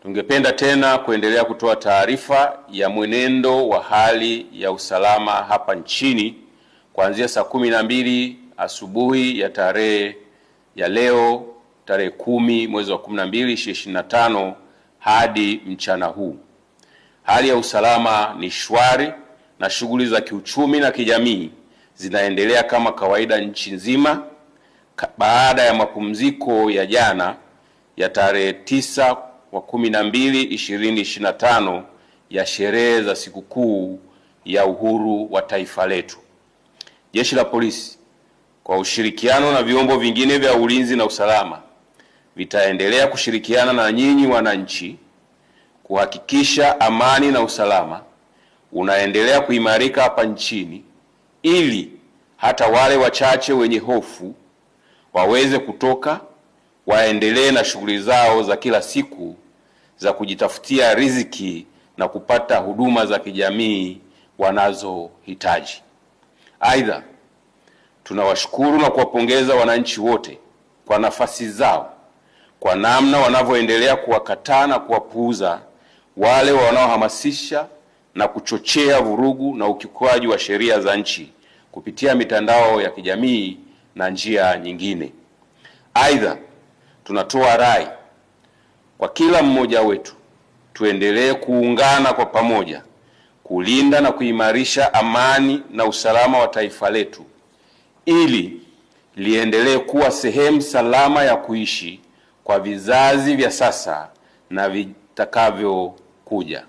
Tungependa tena kuendelea kutoa taarifa ya mwenendo wa hali ya usalama hapa nchini kuanzia saa 12 asubuhi ya tarehe ya leo tarehe 10 mwezi wa 12 2025 hadi mchana huu. Hali ya usalama ni shwari na shughuli za kiuchumi na kijamii zinaendelea kama kawaida nchi nzima baada ya mapumziko ya jana ya tarehe 9 wa 12 2025 ya sherehe za sikukuu ya uhuru wa taifa letu. Jeshi la Polisi kwa ushirikiano na vyombo vingine vya ulinzi na usalama vitaendelea kushirikiana na nyinyi wananchi kuhakikisha amani na usalama unaendelea kuimarika hapa nchini, ili hata wale wachache wenye hofu waweze kutoka waendelee na shughuli zao za kila siku za kujitafutia riziki na kupata huduma za kijamii wanazohitaji. Aidha, tunawashukuru na kuwapongeza wananchi wote kwa nafasi zao, kwa namna wanavyoendelea kuwakataa na kuwapuuza wale wanaohamasisha na kuchochea vurugu na ukiukwaji wa sheria za nchi kupitia mitandao ya kijamii na njia nyingine. Aidha, tunatoa rai kwa kila mmoja wetu tuendelee kuungana kwa pamoja kulinda na kuimarisha amani na usalama wa taifa letu ili liendelee kuwa sehemu salama ya kuishi kwa vizazi vya sasa na vitakavyokuja.